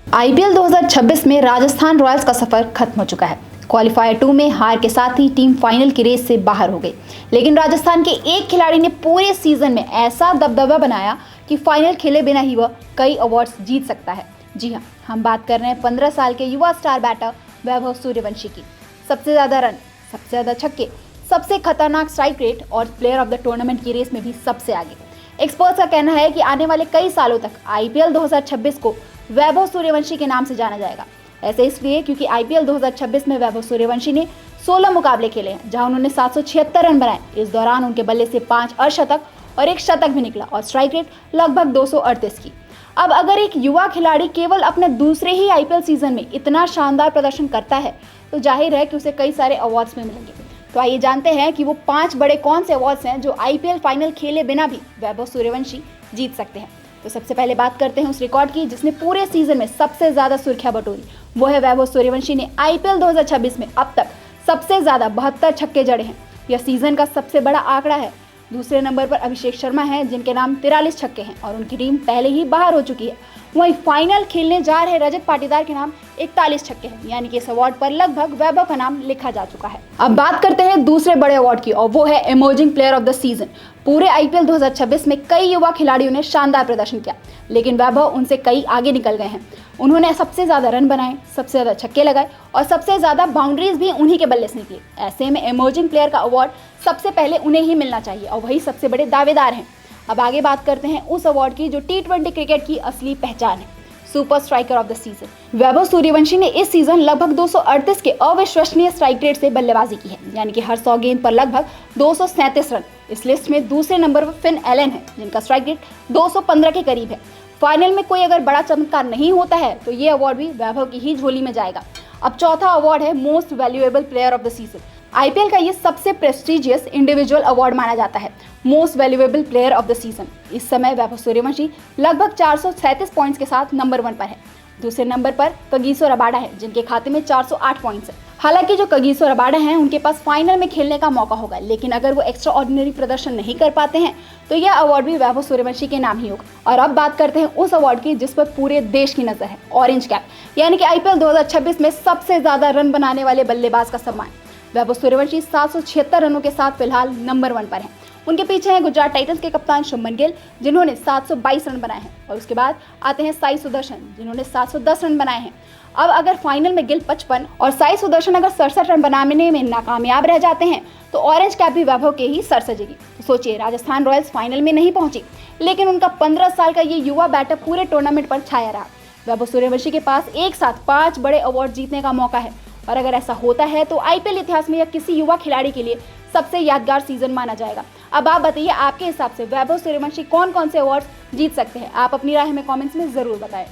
IPL 2026 में Rajasthan Royals का सफर खत्म हो चुका है। क्वालिफायर 2 में हार के साथ ही टीम फाइनल की रेस से बाहर हो गई। लेकिन राजस्थान के एक खिलाड़ी ने पूरे सीजन में ऐसा दबदबा बनाया कि फाइनल खेले बिना ही वह कई अवार्ड्स जीत सकता है। जी हाँ, हम बात कर रहे हैं 15 साल के युवा स्टार बैटर वैभव सूर्यवंशी की। सबसे ज्यादा रन, सबसे ज्यादा छक्के, सबसे खतरनाक स्ट्राइक रेट और प्लेयर ऑफ द टूर्नामेंट की रेस में भी सबसे आगे। एक्सपर्ट्स का कहना है कि आने वाले कई सालों तक आईपीएल 2026 को वैभव सूर्यवंशी के नाम से जाना जाएगा। ऐसे इसलिए क्योंकि आईपीएल 2026 में वैभव सूर्यवंशी ने 16 मुकाबले खेले हैं, जहां उन्होंने 776 रन बनाए। इस दौरान उनके बल्ले से 5 अर्धशतक और 1 शतक भी निकला और स्ट्राइक रेट लगभग 238 की। अब अगर एक युवा खिलाड़ी केवल अपने दूसरे ही आईपीएल सीजन में इतना शानदार प्रदर्शन करता है तो जाहिर है कि उसे कई सारे अवार्ड्स में मिलेंगे। तो आइए जानते हैं कि वो 5 बड़े कौन से अवार्ड्स हैं जो आईपीएल फाइनल खेले बिना भी वैभव सूर्यवंशी जीत सकते हैं। तो सबसे पहले बात करते हैं उस रिकॉर्ड की जिसने पूरे सीजन में सबसे ज्यादा सुर्खियां बटोरी। वो है वैभव सूर्यवंशी ने आईपीएल 2026 में अब तक सबसे ज्यादा 72 छक्के जड़े हैं। यह सीजन का सबसे बड़ा आंकड़ा है। दूसरे नंबर पर अभिषेक शर्मा हैं जिनके नाम 43 छक्के हैं और उनकी टीम पहले ही बाहर हो चुकी है। वहीं फाइनल खेलने जा रहे रजत पाटीदार के नाम 41 छक्के हैं, यानी कि इस अवार्ड पर लगभग वैभव का नाम लिखा जा चुका है। अब बात करते हैं दूसरे बड़े अवार्ड की और वो है emerging player of the season. पूरे आईपीएल 2026 में कई युवा खिलाड़ियों ने शानदार प्रदर्शन किया, लेकिन वैभव उनसे कई आगे निकल गए हैं। उन्होंने सबसे ज्यादा रन बनाए, सबसे ज्यादा छक्के लगाए और सबसे ज्यादा बाउंड्रीज भी उन्हीं के बल्ले से निकली। ऐसे में इमर्जिंग प्लेयर का अवार्ड सबसे पहले उन्हें ही मिलना चाहिए और वही सबसे बड़े दावेदार हैं। अब आगे बात करते हैं उस अवार्ड की जो टी20 क्रिकेट की असली पहचान है, super striker of the season. Vaibhav Suryavanshi ने इस सीजन लगभग 238 के अविश्वसनीय स्ट्राइक रेट से बल्लेबाजी की है, यानी कि हर 100 गेंद पर लगभग 237 रन। इस लिस्ट में दूसरे नंबर पर फिन एलन है जिनका स्ट्राइक रेट 215 के करीब है। फाइनल में कोई अगर बड़ा चमत्कार नहीं होता है तो ये अवार्ड भी वैभव की ही झोली में जाएगा। अब चौथा अवार्ड है most valuable player of the season. IPL का ये सबसे प्रेस्टिजियस इंडिविजुअल अवार्ड माना जाता है, most valuable player of the season. इस समय वैभव सूर्यवंशी लगभग 437 पॉइंट्स के साथ नंबर 1 पर है। दूसरे नंबर पर कगिसो रबाडा है जिनके खाते में 408 पॉइंट्स है। हालांकि जो कगिसो रबाडा हैं उनके पास फाइनल में खेलने का मौका होगा, लेकिन अगर वो एक्स्ट्रा ऑर्डिनरी प्रदर्शन नहीं कर पाते हैं तो यह अवार्ड भी वैभव सूर्यवंशी के नाम ही होगा। और अब बात करते हैं उस अवार्ड की जिस पर पूरे देश की नजर है, ऑरेंज कैप, यानी कि आईपीएल 2026 में सबसे ज्यादा रन बनाने वाले बल्लेबाज का सम्मान। वैभव सूर्यवंशी 776 रनों के साथ फिलहाल नंबर 1 पर हैं। उनके पीछे हैं गुजरात टाइटंस के कप्तान शुभमन गिल जिन्होंने 722 रन बनाए हैं और उसके बाद आते हैं साई सुदर्शन जिन्होंने 710 रन बनाए हैं। अब अगर फाइनल में गिल 55 और साई सुदर्शन अगर 67 रन बनाने में नाकामयाब रह जाते हैं तो ऑरेंज कैप भी वैभव के ही सर सजेगी। तो सोचिए, राजस्थान रॉयल्स फाइनल में नहीं पहुंची, लेकिन उनका 15 साल का ये युवा बैटर पूरे टूर्नामेंट पर छाया रहा। वैभव सूर्यवंशी के पास एक साथ 5 बड़े अवार्ड जीतने का मौका है और अगर ऐसा होता है तो आईपीएल इतिहास में यह किसी युवा खिलाड़ी के लिए सबसे यादगार सीजन माना जाएगा। अब आप बताइए, आपके हिसाब से वैभव सूर्यवंशी कौन कौन से अवार्ड्स जीत सकते हैं? आप अपनी राय हमें कमेंट्स में जरूर बताएं।